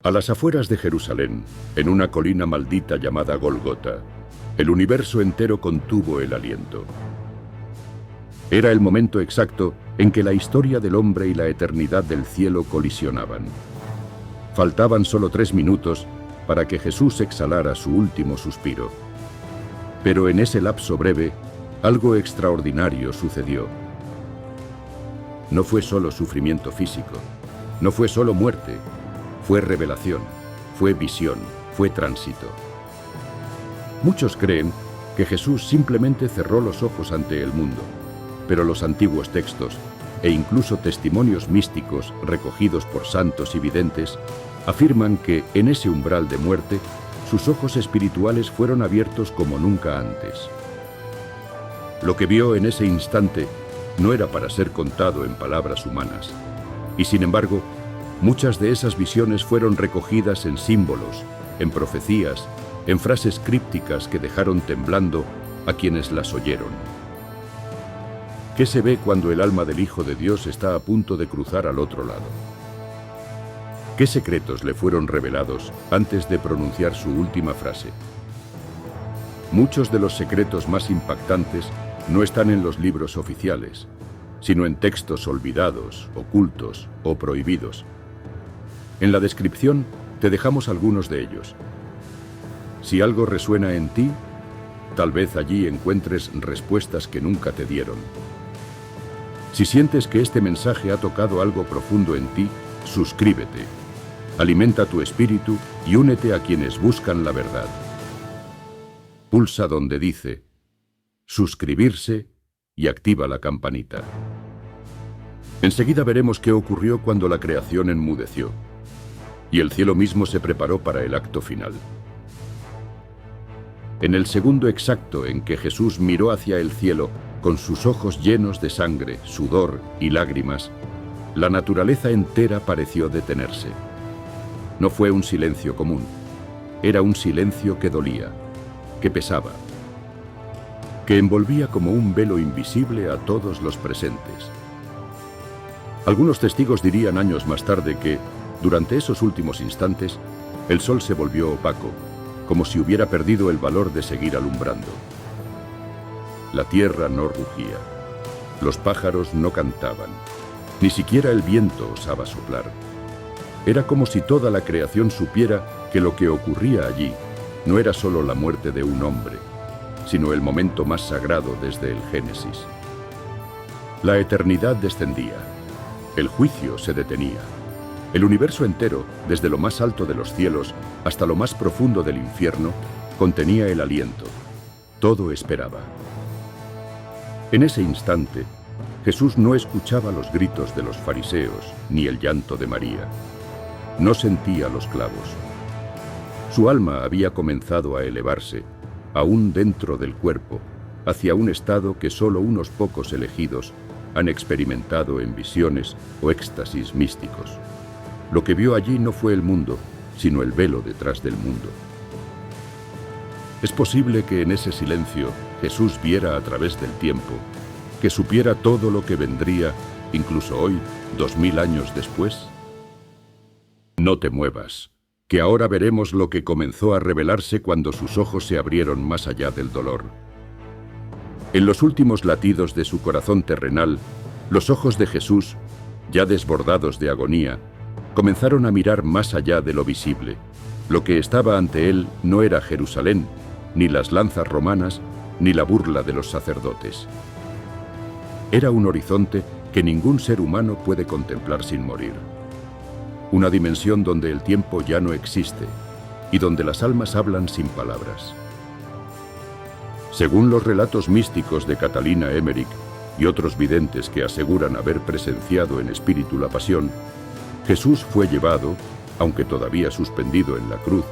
A las afueras de Jerusalén, en una colina maldita llamada Golgota, el universo entero contuvo el aliento. Era el momento exacto en que la historia del hombre y la eternidad del cielo colisionaban. Faltaban solo 3 minutos para que Jesús exhalara su último suspiro. Pero en ese lapso breve, algo extraordinario sucedió. No fue solo sufrimiento físico, no fue solo muerte, fue revelación, fue visión, fue tránsito. Muchos creen que Jesús simplemente cerró los ojos ante el mundo, pero los antiguos textos, e incluso testimonios místicos recogidos por santos y videntes, afirman que en ese umbral de muerte, sus ojos espirituales fueron abiertos como nunca antes. Lo que vio en ese instante no era para ser contado en palabras humanas, y sin embargo, muchas de esas visiones fueron recogidas en símbolos, en profecías, en frases crípticas que dejaron temblando a quienes las oyeron. ¿Qué se ve cuando el alma del Hijo de Dios está a punto de cruzar al otro lado? ¿Qué secretos le fueron revelados antes de pronunciar su última frase? Muchos de los secretos más impactantes no están en los libros oficiales, sino en textos olvidados, ocultos o prohibidos. En la descripción te dejamos algunos de ellos. Si algo resuena en ti, tal vez allí encuentres respuestas que nunca te dieron. Si sientes que este mensaje ha tocado algo profundo en ti, suscríbete, alimenta tu espíritu y únete a quienes buscan la verdad. Pulsa donde dice suscribirse y activa la campanita. Enseguida veremos qué ocurrió cuando la creación enmudeció y el cielo mismo se preparó para el acto final. En el segundo exacto en que Jesús miró hacia el cielo con sus ojos llenos de sangre, sudor y lágrimas, la naturaleza entera pareció detenerse. No fue un silencio común, era un silencio que dolía, que pesaba, que envolvía como un velo invisible a todos los presentes. Algunos testigos dirían años más tarde que, durante esos últimos instantes, el sol se volvió opaco, como si hubiera perdido el valor de seguir alumbrando. La tierra no rugía, los pájaros no cantaban, ni siquiera el viento osaba soplar. Era como si toda la creación supiera que lo que ocurría allí no era solo la muerte de un hombre, sino el momento más sagrado desde el Génesis. La eternidad descendía, el juicio se detenía. El universo entero, desde lo más alto de los cielos hasta lo más profundo del infierno, contenía el aliento. Todo esperaba. En ese instante, Jesús no escuchaba los gritos de los fariseos ni el llanto de María. No sentía los clavos. Su alma había comenzado a elevarse, aún dentro del cuerpo, hacia un estado que solo unos pocos elegidos han experimentado en visiones o éxtasis místicos. Lo que vio allí no fue el mundo, sino el velo detrás del mundo. Es posible que en ese silencio Jesús viera a través del tiempo, que supiera todo lo que vendría, incluso hoy, 2000 años después. No te muevas, que ahora veremos lo que comenzó a revelarse cuando sus ojos se abrieron más allá del dolor. En los últimos latidos de su corazón terrenal, los ojos de Jesús, ya desbordados de agonía, comenzaron a mirar más allá de lo visible. Lo que estaba ante él no era Jerusalén, ni las lanzas romanas, ni la burla de los sacerdotes. Era un horizonte que ningún ser humano puede contemplar sin morir. Una dimensión donde el tiempo ya no existe y donde las almas hablan sin palabras. Según los relatos místicos de Catalina Emmerich y otros videntes que aseguran haber presenciado en espíritu la pasión, Jesús fue llevado, aunque todavía suspendido en la cruz,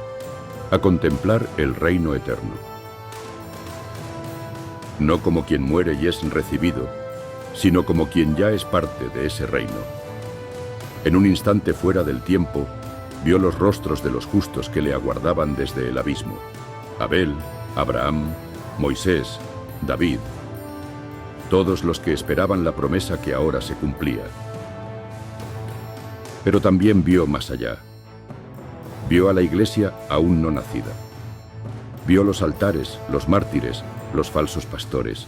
a contemplar el reino eterno. No como quien muere y es recibido, sino como quien ya es parte de ese reino. En un instante fuera del tiempo, vio los rostros de los justos que le aguardaban desde el abismo: Abel, Abraham, Moisés, David, todos los que esperaban la promesa que ahora se cumplía. Pero también vio más allá. Vio a la Iglesia aún no nacida. Vio los altares, los mártires, los falsos pastores.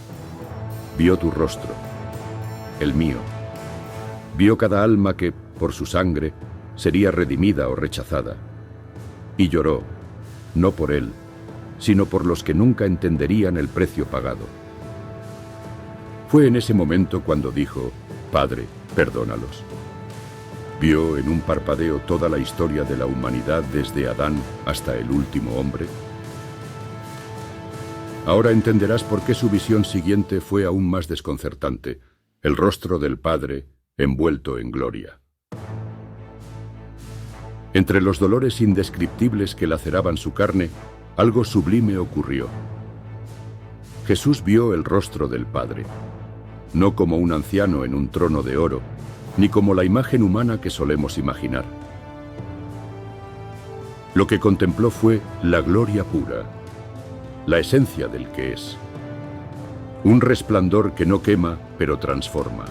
Vio tu rostro, el mío. Vio cada alma que, por su sangre, sería redimida o rechazada. Y lloró, no por él, sino por los que nunca entenderían el precio pagado. Fue en ese momento cuando dijo, Padre, perdónalos. Vio en un parpadeo toda la historia de la humanidad desde Adán hasta el último hombre. Ahora entenderás por qué su visión siguiente fue aún más desconcertante, el rostro del Padre envuelto en gloria. Entre los dolores indescriptibles que laceraban su carne, algo sublime ocurrió. Jesús vio el rostro del Padre, no como un anciano en un trono de oro, ni como la imagen humana que solemos imaginar. Lo que contempló fue la gloria pura, la esencia del que es. Un resplandor que no quema, pero transforma.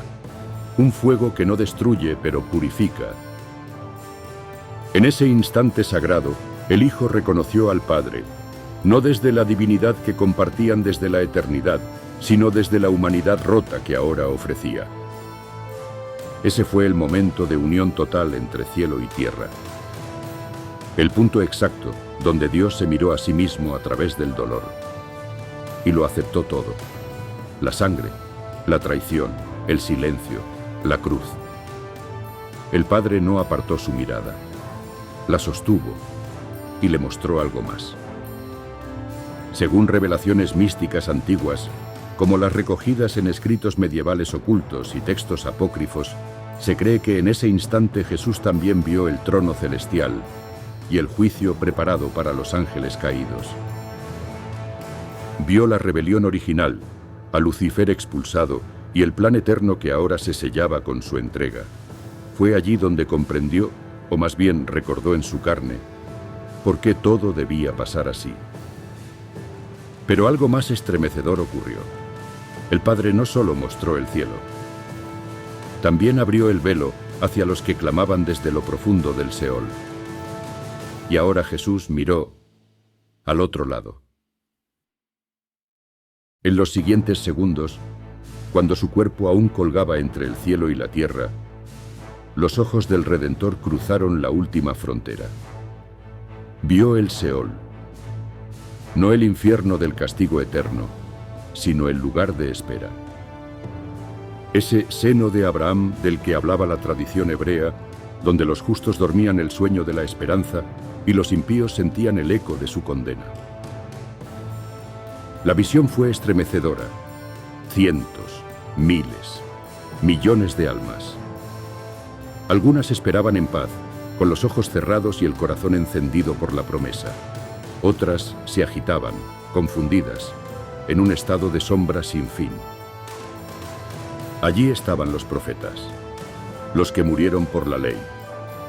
Un fuego que no destruye, pero purifica. En ese instante sagrado, el Hijo reconoció al Padre, no desde la divinidad que compartían desde la eternidad, sino desde la humanidad rota que ahora ofrecía. Ese fue el momento de unión total entre cielo y tierra. El punto exacto donde Dios se miró a sí mismo a través del dolor. Y lo aceptó todo. La sangre, la traición, el silencio, la cruz. El Padre no apartó su mirada. La sostuvo y le mostró algo más. Según revelaciones místicas antiguas, como las recogidas en escritos medievales ocultos y textos apócrifos, se cree que en ese instante Jesús también vio el trono celestial y el juicio preparado para los ángeles caídos. Vio la rebelión original, a Lucifer expulsado y el plan eterno que ahora se sellaba con su entrega. Fue allí donde comprendió, o más bien recordó en su carne, por qué todo debía pasar así. Pero algo más estremecedor ocurrió. El Padre no solo mostró el cielo, también abrió el velo hacia los que clamaban desde lo profundo del Seol. Y ahora Jesús miró al otro lado. En los siguientes segundos, cuando su cuerpo aún colgaba entre el cielo y la tierra, los ojos del Redentor cruzaron la última frontera. Vio el Seol, no el infierno del castigo eterno, sino el lugar de espera. Ese seno de Abraham del que hablaba la tradición hebrea, donde los justos dormían el sueño de la esperanza y los impíos sentían el eco de su condena. La visión fue estremecedora. Cientos, miles, millones de almas. Algunas esperaban en paz, con los ojos cerrados y el corazón encendido por la promesa. Otras se agitaban, confundidas, en un estado de sombra sin fin. Allí estaban los profetas, los que murieron por la ley,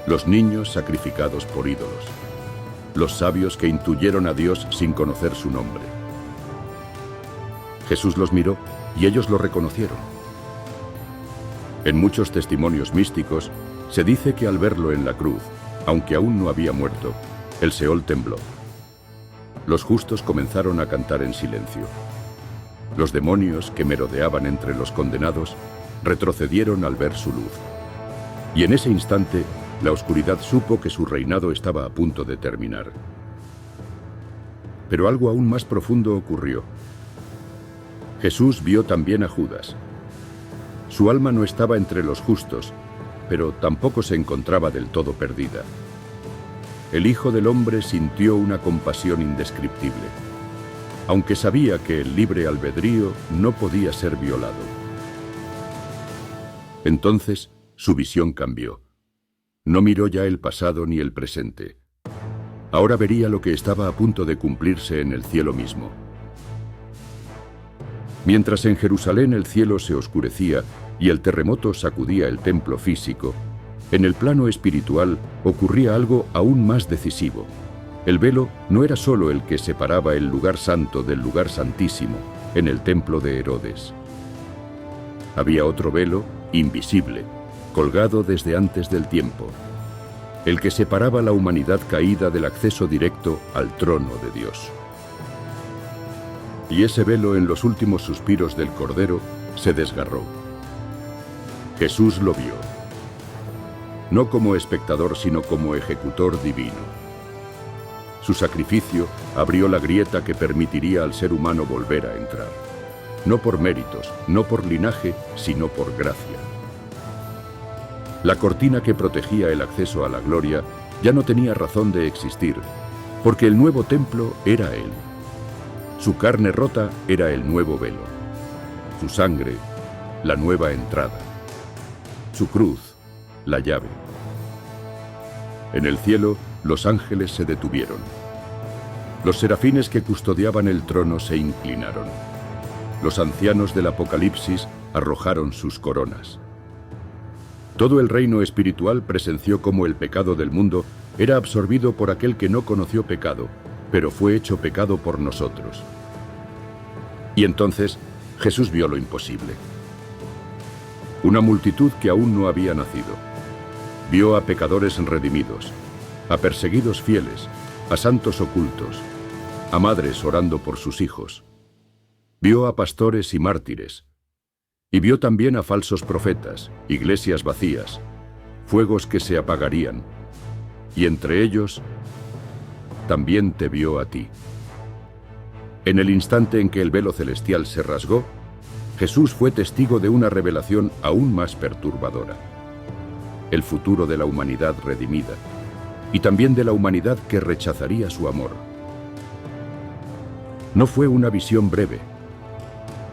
los niños sacrificados por ídolos, los sabios que intuyeron a Dios sin conocer su nombre. Jesús los miró y ellos lo reconocieron. En muchos testimonios místicos se dice que al verlo en la cruz, aunque aún no había muerto, el Seol tembló. Los justos comenzaron a cantar en silencio. Los demonios que merodeaban entre los condenados retrocedieron al ver su luz. Y en ese instante, la oscuridad supo que su reinado estaba a punto de terminar. Pero algo aún más profundo ocurrió. Jesús vio también a Judas. Su alma no estaba entre los justos, pero tampoco se encontraba del todo perdida. El Hijo del Hombre sintió una compasión indescriptible, aunque sabía que el libre albedrío no podía ser violado. Entonces, su visión cambió. No miró ya el pasado ni el presente. Ahora vería lo que estaba a punto de cumplirse en el cielo mismo. Mientras en Jerusalén el cielo se oscurecía y el terremoto sacudía el templo físico, en el plano espiritual ocurría algo aún más decisivo. El velo no era solo el que separaba el lugar santo del lugar santísimo en el templo de Herodes. Había otro velo, invisible, colgado desde antes del tiempo. el que separaba la humanidad caída del acceso directo al trono de Dios. Y ese velo en los últimos suspiros del Cordero se desgarró. Jesús lo vio, no como espectador, sino como ejecutor divino. Su sacrificio abrió la grieta que permitiría al ser humano volver a entrar, no por méritos, no por linaje, sino por gracia. La cortina que protegía el acceso a la gloria ya no tenía razón de existir, porque el nuevo templo era Él. Su carne rota era el nuevo velo. Su sangre, la nueva entrada. Su cruz, la llave. En el cielo, los ángeles se detuvieron. Los serafines que custodiaban el trono se inclinaron. Los ancianos del Apocalipsis arrojaron sus coronas. Todo el reino espiritual presenció cómo el pecado del mundo era absorbido por aquel que no conoció pecado, pero fue hecho pecado por nosotros. Y entonces Jesús vio lo imposible. Una multitud que aún no había nacido. Vio a pecadores redimidos, a perseguidos fieles, a santos ocultos, a madres orando por sus hijos. Vio a pastores y mártires. Y vio también a falsos profetas, iglesias vacías, fuegos que se apagarían. Y entre ellos, también te vio a ti. En el instante en que el velo celestial se rasgó, Jesús fue testigo de una revelación aún más perturbadora. El futuro de la humanidad redimida, y también de la humanidad que rechazaría su amor. No fue una visión breve.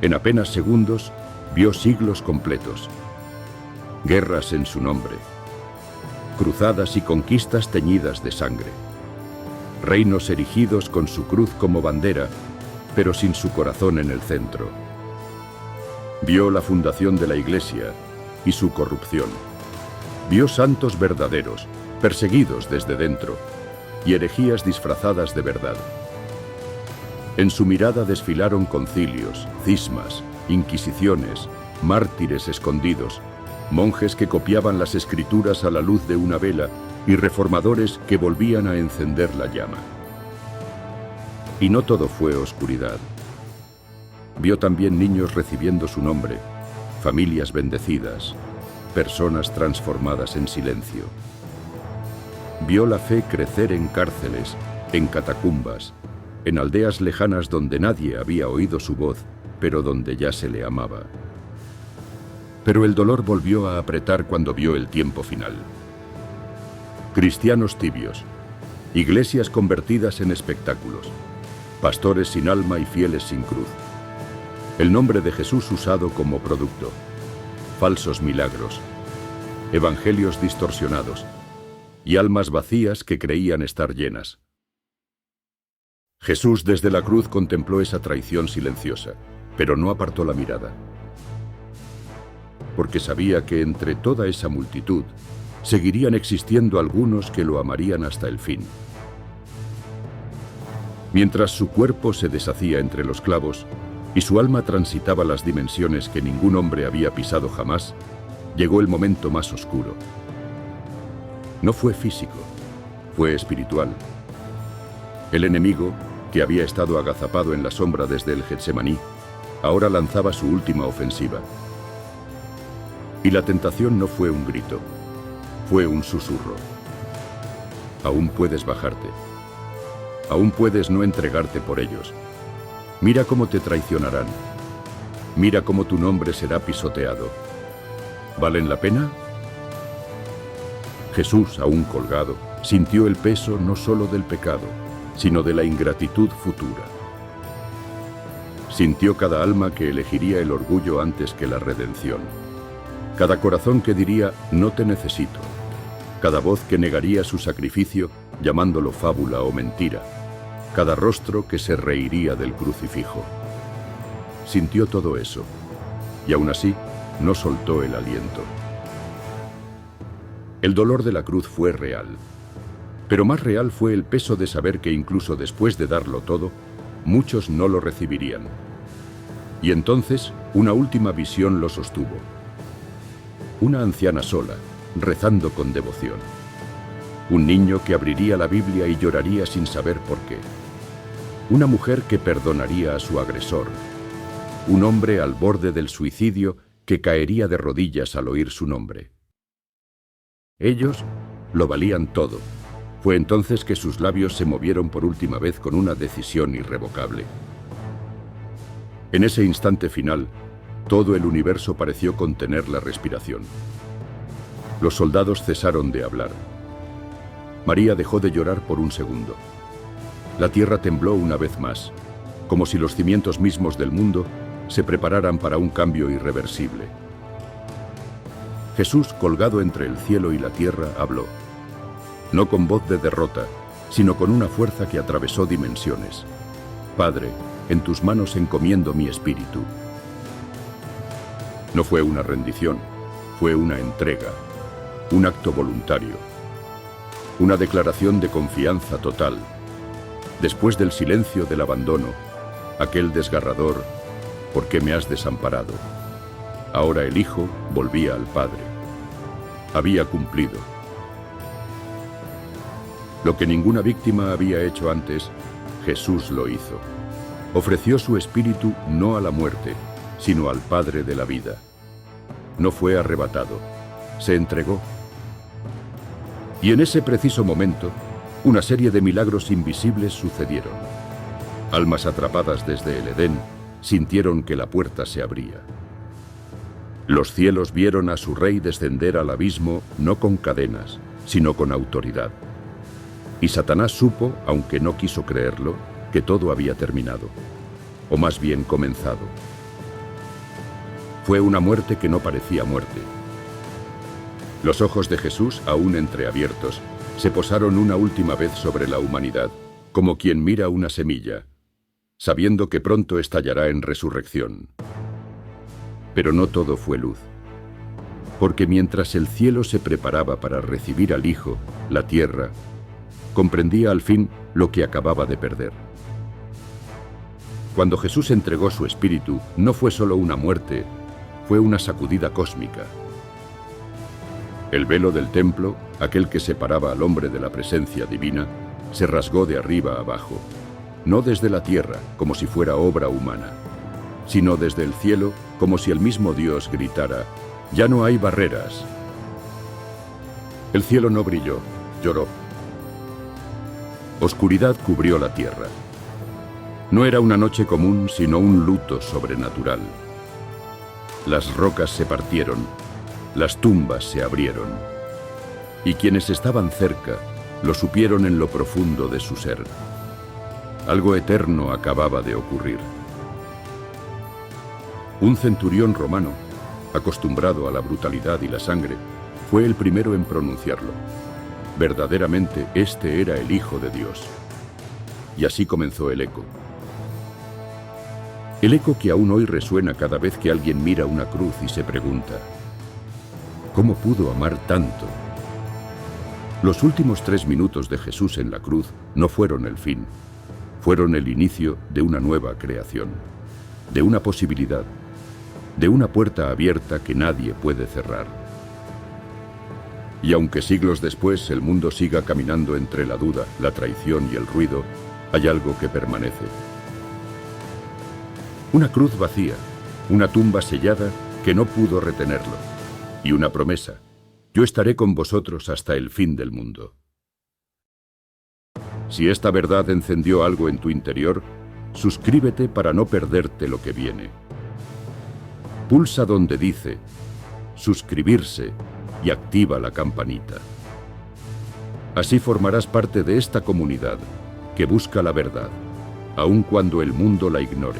En apenas segundos, vio siglos completos, guerras en su nombre, cruzadas y conquistas teñidas de sangre, reinos erigidos con su cruz como bandera, pero sin su corazón en el centro. Vio la fundación de la Iglesia y su corrupción. Vio santos verdaderos, perseguidos desde dentro, y herejías disfrazadas de verdad. En su mirada desfilaron concilios, cismas, inquisiciones, mártires escondidos, monjes que copiaban las escrituras a la luz de una vela y reformadores que volvían a encender la llama. Y no todo fue oscuridad. Vio también niños recibiendo su nombre, familias bendecidas, personas transformadas en silencio. Vio la fe crecer en cárceles, en catacumbas, en aldeas lejanas donde nadie había oído su voz, pero donde ya se le amaba. Pero el dolor volvió a apretar cuando vio el tiempo final. Cristianos tibios, iglesias convertidas en espectáculos, pastores sin alma y fieles sin cruz. El nombre de Jesús usado como producto, falsos milagros, evangelios distorsionados y almas vacías que creían estar llenas. Jesús desde la cruz contempló esa traición silenciosa, pero no apartó la mirada, porque sabía que entre toda esa multitud seguirían existiendo algunos que lo amarían hasta el fin. Mientras su cuerpo se deshacía entre los clavos y su alma transitaba las dimensiones que ningún hombre había pisado jamás, llegó el momento más oscuro. No fue físico, fue espiritual. El enemigo, que había estado agazapado en la sombra desde el Getsemaní, ahora lanzaba su última ofensiva. Y la tentación no fue un grito, fue un susurro. Aún puedes bajarte. Aún puedes no entregarte por ellos. Mira cómo te traicionarán. Mira cómo tu nombre será pisoteado. ¿Valen la pena? Jesús, aún colgado, sintió el peso no solo del pecado, sino de la ingratitud futura. Sintió cada alma que elegiría el orgullo antes que la redención. Cada corazón que diría, no te necesito. Cada voz que negaría su sacrificio, llamándolo fábula o mentira. Cada rostro que se reiría del crucifijo. Sintió todo eso, y aún así, no soltó el aliento. El dolor de la cruz fue real, pero más real fue el peso de saber que incluso después de darlo todo, muchos no lo recibirían. Y entonces, una última visión lo sostuvo. Una anciana sola, rezando con devoción. Un niño que abriría la Biblia y lloraría sin saber por qué. Una mujer que perdonaría a su agresor. Un hombre al borde del suicidio que caería de rodillas al oír su nombre. Ellos lo valían todo. Fue entonces que sus labios se movieron por última vez con una decisión irrevocable. En ese instante final, todo el universo pareció contener la respiración. Los soldados cesaron de hablar. María dejó de llorar por un segundo. La tierra tembló una vez más, como si los cimientos mismos del mundo se prepararan para un cambio irreversible. Jesús, colgado entre el cielo y la tierra, habló. No con voz de derrota, sino con una fuerza que atravesó dimensiones. Padre, en tus manos encomiendo mi espíritu. No fue una rendición, fue una entrega, un acto voluntario, una declaración de confianza total. Después del silencio del abandono, aquel desgarrador, ¿por qué me has desamparado? Ahora el Hijo volvía al Padre. Había cumplido. Lo que ninguna víctima había hecho antes, Jesús lo hizo. Ofreció su espíritu no a la muerte, sino al Padre de la vida. No fue arrebatado, se entregó. Y en ese preciso momento, una serie de milagros invisibles sucedieron. Almas atrapadas desde el Edén sintieron que la puerta se abría. Los cielos vieron a su Rey descender al abismo no con cadenas, sino con autoridad. Y Satanás supo, aunque no quiso creerlo, que todo había terminado, o más bien comenzado. Fue una muerte que no parecía muerte. Los ojos de Jesús, aún entreabiertos, se posaron una última vez sobre la humanidad, como quien mira una semilla, sabiendo que pronto estallará en resurrección. Pero no todo fue luz, porque mientras el cielo se preparaba para recibir al Hijo, la tierra comprendía al fin lo que acababa de perder. Cuando Jesús entregó su espíritu, no fue solo una muerte, fue una sacudida cósmica. El velo del templo, aquel que separaba al hombre de la presencia divina, se rasgó de arriba a abajo, no desde la tierra, como si fuera obra humana, sino desde el cielo, como si el mismo Dios gritara, «Ya no hay barreras». El cielo no brilló, lloró. Oscuridad cubrió la tierra. No era una noche común, sino un luto sobrenatural. Las rocas se partieron, las tumbas se abrieron, y quienes estaban cerca lo supieron en lo profundo de su ser. Algo eterno acababa de ocurrir. Un centurión romano, acostumbrado a la brutalidad y la sangre, fue el primero en pronunciarlo. Verdaderamente, este era el Hijo de Dios. Y así comenzó el eco. El eco que aún hoy resuena cada vez que alguien mira una cruz y se pregunta, ¿cómo pudo amar tanto? Los últimos 3 minutos de Jesús en la cruz no fueron el fin, fueron el inicio de una nueva creación, de una posibilidad, de una puerta abierta que nadie puede cerrar. Y aunque siglos después el mundo siga caminando entre la duda, la traición y el ruido, hay algo que permanece. Una cruz vacía, una tumba sellada que no pudo retenerlo, y una promesa: yo estaré con vosotros hasta el fin del mundo. Si esta verdad encendió algo en tu interior, suscríbete para no perderte lo que viene. Pulsa donde dice suscribirse y activa la campanita. Así formarás parte de esta comunidad que busca la verdad, aun cuando el mundo la ignore.